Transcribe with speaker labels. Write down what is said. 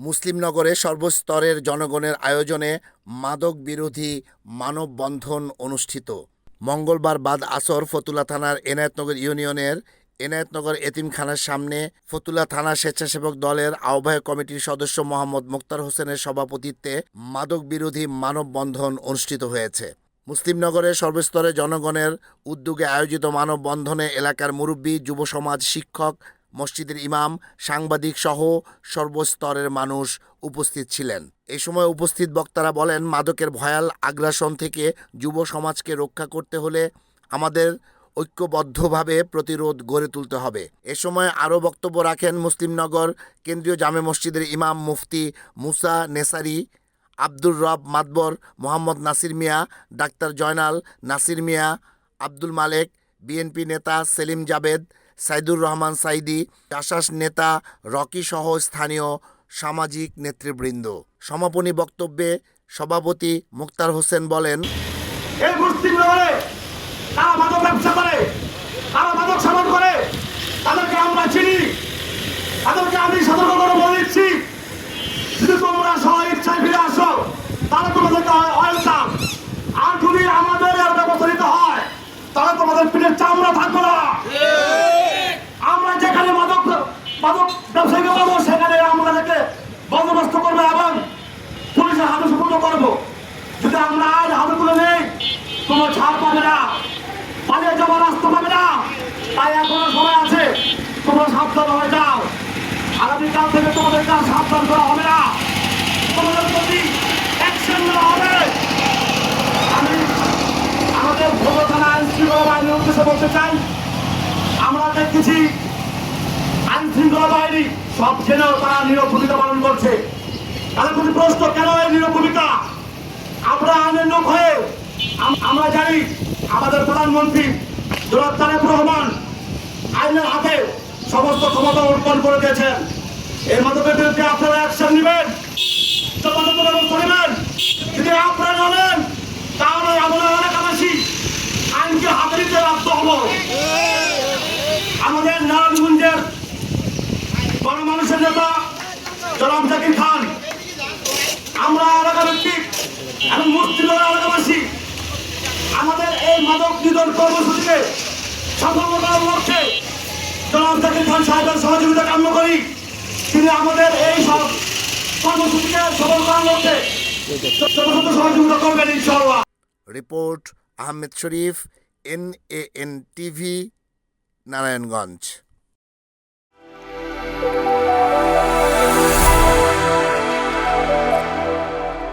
Speaker 1: মুসলিমনগরে সর্বস্তরের জনগণের আয়োজনে মাদক বিরোধী মানববন্ধন অনুষ্ঠিত। মঙ্গলবার বাদ আসর ফতুল্লা থানার এনায়েতনগর ইউনিয়নের এনায়েতনগর এতিমখানার সামনে ফতুল্লা থানা স্বেচ্ছাসেবক দলের আহ্বায়ক কমিটির সদস্য মোহাম্মদ মোক্তার হোসেনের সভাপতিত্বে মাদক বিরোধী মানববন্ধন অনুষ্ঠিত হয়েছে। মুসলিমনগরের সর্বস্তরের জনগণের উদ্যোগে আয়োজিত মানববন্ধনে এলাকার মুরব্বী, যুব সমাজ, শিক্ষক, মসজিদের ইমাম, সাংবাদিক সহ সর্বস্তরের মানুষ উপস্থিত ছিলেন। এই সময় উপস্থিত বক্তারা বলেন, মাদকের ভয়াল আগ্রাসন থেকে যুব সমাজকে রক্ষা করতে হলে আমাদের ঐক্যবদ্ধভাবে প্রতিরোধ গড়ে তুলতে হবে। এ সময় আরও বক্তব্য রাখেন মুসলিমনগর কেন্দ্রীয় জামে মসজিদের ইমাম মুফতি মুসা নেসারি, আব্দুর রব মাতবর, মোহাম্মদ নাসির মিয়া, ডাক্তার জয়নাল নাসির মিয়া, আব্দুল মালেক, বিএনপি নেতা সেলিম জাবেদ, সাইদুর রহমান সাইদি, আশাস নেতা রকি সহ স্থানীয় সামাজিক নেতৃবৃন্দ। সমাপনী বক্তব্যে সভাপতি মোক্তার হোসেন বলেন,
Speaker 2: এই মুসলিমনগরে তারা মাদক ব্যবসা করে, তারা মাদক সেবন করে, তাদেরকে আমরা চিনি, তাদেরকে আমি সতর্ক করে বলে দিচ্ছি, যদি তোমরা সহ ইচ্ছায় ফিরে আসো তাহলে তোমাদেরকে ওয়েলকাম। আর যদি আমাদের এর ব্যবস্থা নিতে হয় তাহলে তোমাদের পিঠের চামড়া থাকবে না। আমরা যেখানে মাদক ব্যবসায়ীকে পাবো সেখানে আমাদেরকে বন্দোবস্ত করবো এবং পুলিশের হাতে সুপর্দ করবো। যদি আমরা আজ হাতে তুলে নেই কোনো ছাড় পাবে না, পালিয়ে যাওয়ার রাস্তা পাবে না। তাই এখনো সময় আছে, তোমরা সাবধান হয়ে যাও। আগামীকাল থেকে তোমাদেরকে আর সাবধান করা হবে না, তোমাদের প্রতি অ্যাকশন নেওয়া হবে। আমি আমাদের ভোগ থানা আইন শৃঙ্খলা বাহিনীর উদ্দেশ্যে বলতে চাই, আমরা দেখতেছি আইন শৃঙ্খলা বাহিনী সব জেনেও তারা নীরব ভূমিকা পালন করছে। তাদের প্রতি প্রশ্ন, কেন এই নীরব ভূমিকা? আমরা আইনের লোক হয়ে আমরা জানি আমাদের প্রধানমন্ত্রী জনাব তারেক রহমান আইনের হাতে সমস্ত ক্ষমতা অর্পণ করে দিয়েছেন। এই মাদকের বিরুদ্ধে আপনারা অ্যাকশন নেবেন, ব্যবস্থা নেবেন। যদি আপনারা জানেন তাহলে আমরা এলাকাবাসী আইনকে হাতে নিতে বাধ্য হব। আমাদের নারায়ণগঞ্জের গণমানুষের নেতা জনাব জাকির খান, আমরা এলাকা ভিত্তিক এবং মুসলিম এলাকাবাসী আমাদের এই মাদক নিধন কর্মসূচিকে সফল করার লক্ষ্যে জনাব জাকির খান সাহেবের সহযোগিতা কামনা করি। তিনি আমাদের এই সব কর্মসূচিকে সফল করার লক্ষ্যে সহযোগিতা করবেন ইনশাআল্লাহ।
Speaker 1: রিপোর্ট আহমেদ শরীফ, NAN TV, নারায়ণগঞ্জ।